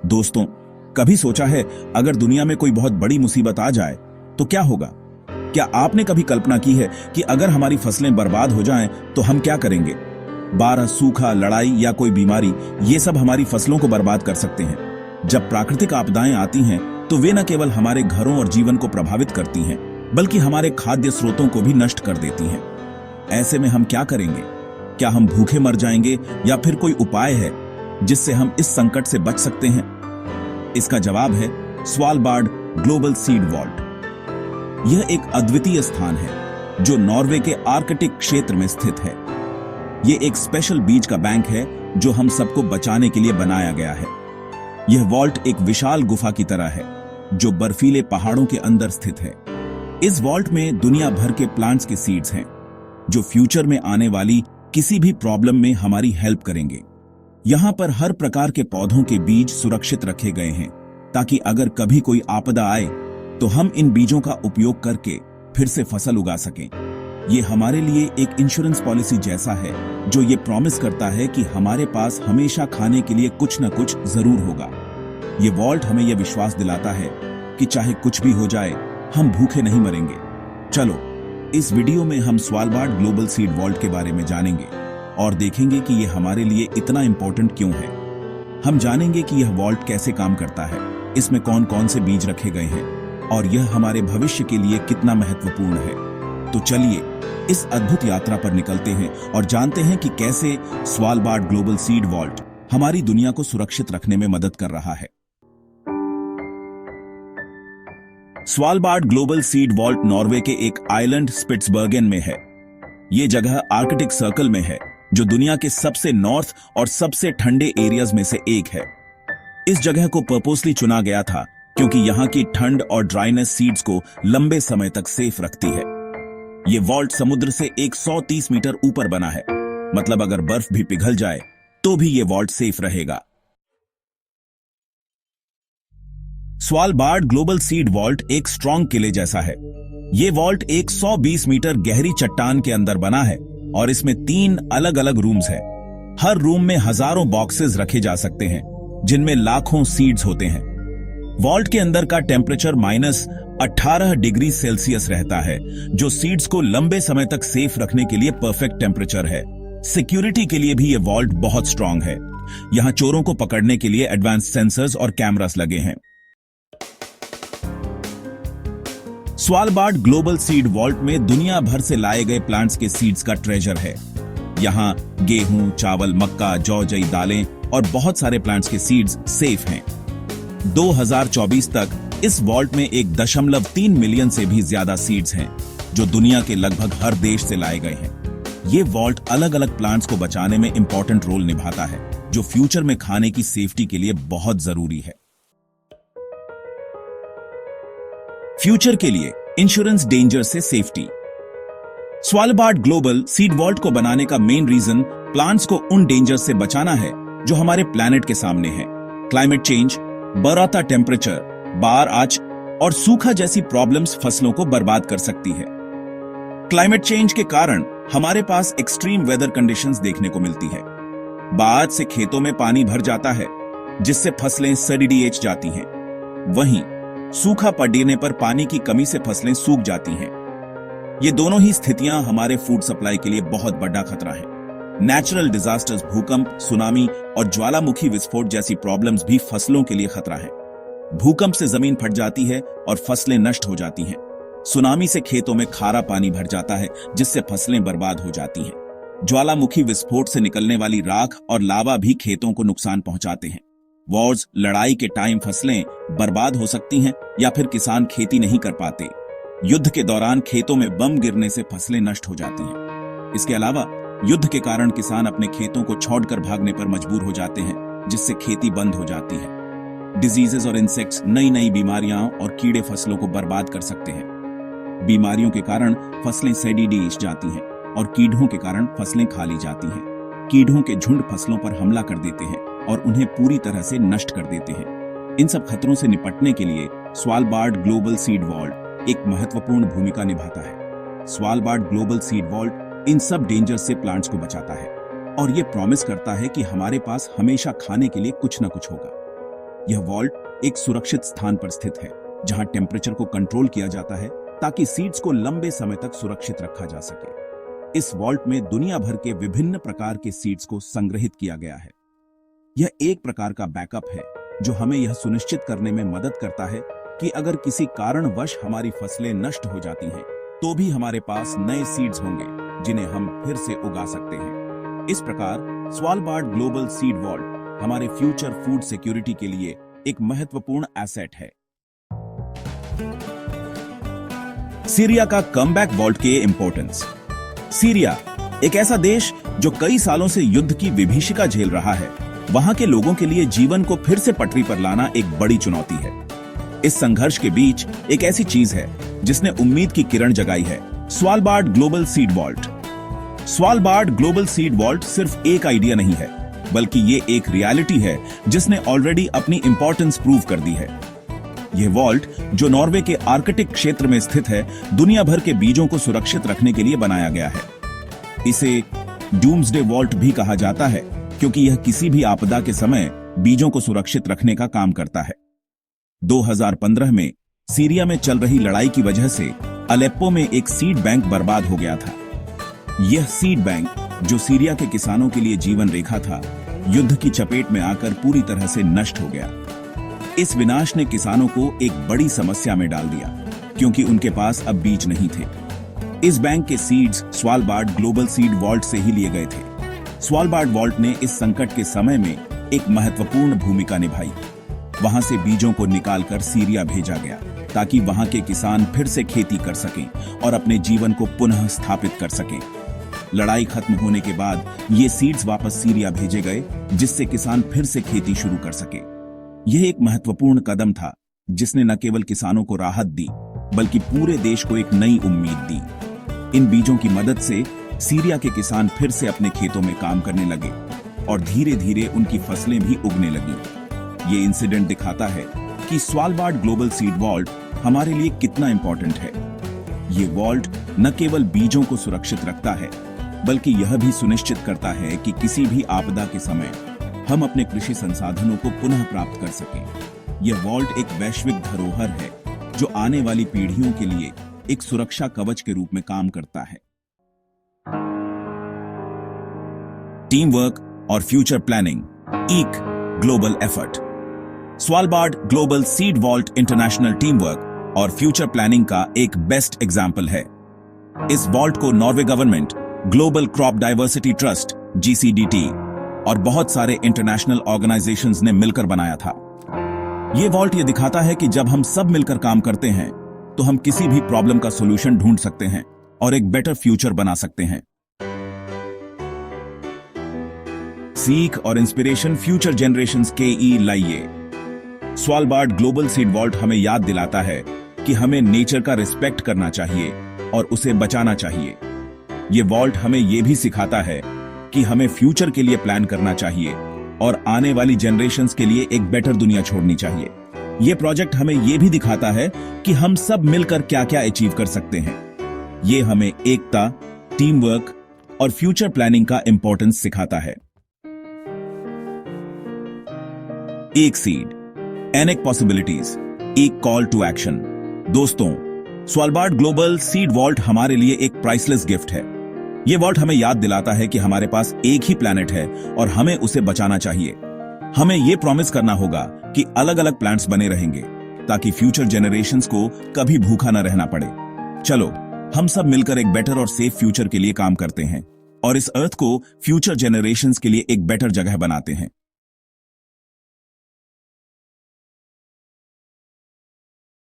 दोस्तों, कभी सोचा है अगर दुनिया में कोई बहुत बड़ी मुसीबत आ जाए तो क्या होगा? क्या आपने कभी कल्पना की है कि अगर हमारी फसलें बर्बाद हो जाएं तो हम क्या करेंगे? बाढ़, सूखा, लड़ाई या कोई बीमारी, ये सब हमारी फसलों को बर्बाद कर सकते हैं। जब प्राकृतिक आपदाएं आती हैं तो वे न केवल हमारे घरों और जीवन को प्रभावित करती हैं, बल्कि हमारे खाद्य स्रोतों को भी नष्ट कर देती हैं। ऐसे में हम क्या करेंगे? क्या हम भूखे मर जाएंगे या फिर कोई उपाय है जिससे हम इस संकट से बच सकते हैं? इसका जवाब है स्वालबार्ड ग्लोबल सीड वॉल्ट। यह एक अद्वितीय स्थान है जो नॉर्वे के आर्कटिक क्षेत्र में स्थित है। यह एक स्पेशल बीज का बैंक है जो हम सबको बचाने के लिए बनाया गया है। यह वॉल्ट एक विशाल गुफा की तरह है जो बर्फीले पहाड़ों के अंदर स्थित है। इस वॉल्ट में दुनिया भर के प्लांट्स के सीड्स हैं जो फ्यूचर में आने वाली किसी भी प्रॉब्लम में हमारी हेल्प करेंगे। यहां पर हर प्रकार के पौधों के बीज सुरक्षित रखे गए हैं ताकि अगर कभी कोई आपदा आए तो हम इन बीजों का उपयोग करके फिर से फसल उगा सकें। ये हमारे लिए एक इंश्योरेंस पॉलिसी जैसा है जो ये प्रॉमिस करता है कि हमारे पास हमेशा खाने के लिए कुछ न कुछ जरूर होगा। ये वॉल्ट हमें यह विश्वास दिलाता है कि चाहे कुछ भी हो जाए, हम भूखे नहीं मरेंगे। चलो, इस वीडियो में हम स्वालबार्ड ग्लोबल सीड वॉल्ट के बारे में जानेंगे और देखेंगे कि यह हमारे लिए इतना इंपॉर्टेंट क्यों है। हम जानेंगे कि यह वॉल्ट कैसे काम करता है, इसमें कौन कौन से बीज रखे गए हैं और यह हमारे भविष्य के लिए कितना महत्वपूर्ण है। तो चलिए इस अद्भुत यात्रा पर निकलते हैं और जानते हैं कि कैसे स्वालबार्ड ग्लोबल सीड वॉल्ट हमारी दुनिया को सुरक्षित रखने में मदद कर रहा है। Svalbard global seed vault Norway के एक आइलैंड स्पिट्सबर्गेन में है। ये जगह आर्कटिक सर्कल में है जो दुनिया के सबसे नॉर्थ और सबसे ठंडे एरियाज में से एक है। इस जगह को पर्पसली चुना गया था क्योंकि यहाँ की ठंड और ड्राइनेस सीड्स को लंबे समय तक सेफ रखती है। ये वॉल्ट समुद्र से 130 मीटर ऊपर बना है, मतलब अगर बर्फ भी पिघल जाए तो भी ये वॉल्ट सेफ रहेगा। स्वालबार्ड ग्लोबल सीड वॉल्ट एक स्ट्रॉन्ग किले जैसा है। ये वॉल्ट 120 मीटर गहरी चट्टान के अंदर बना है और इसमें 3 अलग अलग रूम्स हैं। हर रूम में हजारों बॉक्सेस रखे जा सकते हैं जिनमें लाखों सीड्स होते हैं। वॉल्ट के अंदर का टेम्परेचर -18 डिग्री सेल्सियस रहता है जो सीड्स को लंबे समय तक सेफ रखने के लिए परफेक्ट टेम्परेचर है। सिक्योरिटी के लिए भी ये वॉल्ट बहुत स्ट्रॉन्ग है। यहां चोरों को पकड़ने के लिए एडवांस सेंसर्स और कैमरास लगे हैं। स्वालबार्ड ग्लोबल सीड वॉल्ट में दुनिया भर से लाए गए प्लांट्स के सीड्स का ट्रेजर है। यहाँ गेहूं, चावल, मक्का, जौ, जई, दालें और बहुत सारे प्लांट्स के सीड्स सेफ हैं। 2024 तक इस वॉल्ट में 1.3 मिलियन से भी ज्यादा सीड्स हैं जो दुनिया के लगभग हर देश से लाए गए हैं। ये वॉल्ट अलग अलग प्लांट्स को बचाने में इंपॉर्टेंट रोल निभाता है जो फ्यूचर में खाने की सेफ्टी के लिए बहुत जरूरी है। फ्यूचर के लिए इंश्योरेंस डेंजर से safety. Svalbard global seed vault को बनाने का मेन रीजन प्लांट्स को उन डेंजर से बचाना है जो हमारे प्लैनेट के सामने है। क्लाइमेट चेंज, बढ़ता टेम्परेचर, बाढ़, आज और सूखा जैसी प्रॉब्लम्स फसलों को बर्बाद कर सकती है। क्लाइमेट चेंज के कारण हमारे पास एक्सट्रीम वेदर कंडीशंस देखने को मिलती है। बाढ़ से खेतों में पानी भर जाता है जिससे फसलें सड़ीएच जाती हैं। वहीं सूखा पड़ने पर पानी की कमी से फसलें सूख जाती हैं। ये दोनों ही स्थितियां हमारे फूड सप्लाई के लिए बहुत बड़ा खतरा है। नेचुरल डिजास्टर्स, भूकंप, सुनामी और ज्वालामुखी विस्फोट जैसी प्रॉब्लम्स भी फसलों के लिए खतरा है। भूकंप से जमीन फट जाती है और फसलें नष्ट हो जाती हैं। सुनामी से खेतों में खारा पानी भर जाता है जिससे फसलें बर्बाद हो जाती हैं। ज्वालामुखी विस्फोट से निकलने वाली राख और लावा भी खेतों को नुकसान पहुंचाते हैं। वॉर्स, लड़ाई के टाइम फसलें बर्बाद हो सकती हैं या फिर किसान खेती नहीं कर पाते। युद्ध के दौरान खेतों में बम गिरने से फसलें नष्ट हो जाती हैं। इसके अलावा युद्ध के कारण किसान अपने खेतों को छोड़कर भागने पर मजबूर हो जाते हैं जिससे खेती बंद हो जाती है। डिजीजेस और इंसेक्ट्स, नई नई बीमारियां और कीड़े फसलों को बर्बाद कर सकते हैं। बीमारियों के कारण फसलें सड़ीएच जाती हैं और कीड़ों के कारण फसलें खा ली जाती हैं। कीड़ों के झुंड फसलों पर हमला कर देते हैं और उन्हें पूरी तरह से नष्ट कर देते हैं। इन सब खतरों से निपटने के लिए स्वालबार्ड ग्लोबल सीड वॉल्ट एक महत्वपूर्ण भूमिका निभाता है। स्वालबार्ड ग्लोबल सीड वॉल्ट इन सब डेंजर से प्लांट्स को बचाता है और ये प्रॉमिस करता है कि हमारे पास हमेशा खाने के लिए कुछ न कुछ होगा। यह वॉल्ट एक सुरक्षित स्थान पर स्थित है जहां टेम्परेचर को कंट्रोल किया जाता है ताकि सीड्स को लंबे समय तक सुरक्षित रखा जा सके। इस वॉल्ट में दुनिया भर के विभिन्न प्रकार के सीड्स को संग्रहित किया गया है। यह एक प्रकार का बैकअप है जो हमें यह सुनिश्चित करने में मदद करता है कि अगर किसी कारणवश हमारी फसलें नष्ट हो जाती हैं, तो भी हमारे पास नए सीड्स होंगे जिन्हें हम फिर से उगा सकते हैं। इस प्रकार स्वालबार्ड ग्लोबल सीड वॉल्ट हमारे फ्यूचर फूड सिक्योरिटी के लिए एक महत्वपूर्ण एसेट है। सीरिया का कमबैक वॉल्ट के इंपॉर्टेंस। सीरिया एक ऐसा देश जो कई सालों से युद्ध की विभीषिका झेल रहा है। वहां के लोगों के लिए जीवन को फिर से पटरी पर लाना एक बड़ी चुनौती है। इस संघर्ष के बीच एक ऐसी चीज है जिसने उम्मीद की किरण जगाई है, Svalbard global seed vault. Svalbard global seed vault सिर्फ एक आइडिया नहीं है, बल्कि ये एक रियलिटी है जिसने ऑलरेडी अपनी इंपॉर्टेंस प्रूव कर दी है। यह वॉल्ट, जो नॉर्वे के आर्कटिक क्षेत्र में स्थित है, दुनिया भर के बीजों को सुरक्षित रखने के लिए बनाया गया है। इसे डूम्सडे वॉल्ट भी कहा जाता है क्योंकि यह किसी भी आपदा के समय बीजों को सुरक्षित रखने का काम करता है। 2015 में सीरिया में चल रही लड़ाई की वजह से अलेप्पो में एक सीड बैंक बर्बाद हो गया था। यह सीड बैंक, जो सीरिया के किसानों के लिए जीवन रेखा था, युद्ध की चपेट में आकर पूरी तरह से नष्ट हो गया। इस विनाश ने किसानों को एक बड़ी समस्या में डाल दिया क्योंकि उनके पास अब बीज नहीं थे। इस बैंक के seeds Svalbard global seed vault से ही लिए गए थे। स्वालबार्ड वॉल्ट ने इस संकट के समय में एक महत्वपूर्ण भूमिका निभाई। वहां से बीजों को निकालकर सीरिया भेजा गया ताकि वहां के किसान फिर से खेती कर सकें और अपने जीवन को पुनः स्थापित कर सकें। लड़ाई खत्म होने के बाद ये सीड्स वापस सीरिया भेजे गए, जिससे किसान फिर से खेती शुरू कर सके। यह एक महत्वपूर्ण कदम था जिसने न केवल किसानों को राहत दी, बल्कि पूरे देश को एक नई उम्मीद दी। इन बीजों की मदद से सीरिया के किसान फिर से अपने खेतों में काम करने लगे और धीरे धीरे उनकी फसलें भी उगने लगी। ये इंसिडेंट दिखाता है कि स्वालबार्ड ग्लोबल सीड वॉल्ट हमारे लिए कितना इंपॉर्टेंट है। ये वॉल्ट न केवल बीजों को सुरक्षित रखता है, बल्कि यह भी सुनिश्चित करता है कि किसी भी आपदा के समय हम अपने कृषि संसाधनों को पुनः प्राप्त कर सकें। यह वॉल्ट एक वैश्विक धरोहर है जो आने वाली पीढ़ियों के लिए एक सुरक्षा कवच के रूप में काम करता है। टीम वर्क और फ्यूचर प्लानिंग, ईक global effort. Svalbard global seed vault international team work और फ्यूचर प्लानिंग का एक बेस्ट एग्जाम्पल है। इस वॉल्ट को Norway government, global crop diversity trust (GCDT) और बहुत सारे इंटरनेशनल ऑर्गेनाइजेशंस ने मिलकर बनाया था। यह वॉल्ट ये दिखाता है कि जब हम सब मिलकर काम करते हैं तो हम किसी भी प्रॉब्लम का सॉल्यूशन ढूंढ सकते हैं और एक बेटर फ्यूचर बना सकते हैं। सीख और इंस्पिरेशन फ्यूचर जनरेशंस के लाइए। स्वालबार्ड ग्लोबल सीड वॉल्ट हमें याद दिलाता है कि हमें नेचर का रिस्पेक्ट करना चाहिए और उसे बचाना चाहिए। ये वॉल्ट हमें यह भी सिखाता है कि हमें फ्यूचर के लिए प्लान करना चाहिए और आने वाली जनरेशंस के लिए एक बेटर दुनिया छोड़नी चाहिए। ये प्रोजेक्ट हमें यह भी दिखाता है कि हम सब मिलकर क्या क्या अचीव कर सकते हैं। ये हमें एकता, टीम वर्क और फ्यूचर प्लानिंग का इंपॉर्टेंस सिखाता है। एक सीड, एनेक पॉसिबिलिटीज, एक कॉल टू एक्शन। दोस्तों, स्वालबार्ड ग्लोबल सीड वॉल्ट हमारे लिए एक प्राइसलेस गिफ्ट है। यह वॉल्ट हमें याद दिलाता है कि हमारे पास एक ही प्लैनेट है और हमें उसे बचाना चाहिए। हमें यह प्रॉमिस करना होगा कि अलग अलग प्लांट्स बने रहेंगे ताकि फ्यूचर जनरेशंस को कभी भूखा न रहना पड़े। चलो, हम सब मिलकर एक बेटर और सेफ फ्यूचर के लिए काम करते हैं और इस अर्थ को फ्यूचर जनरेशंस के लिए एक बेटर जगह बनाते हैं।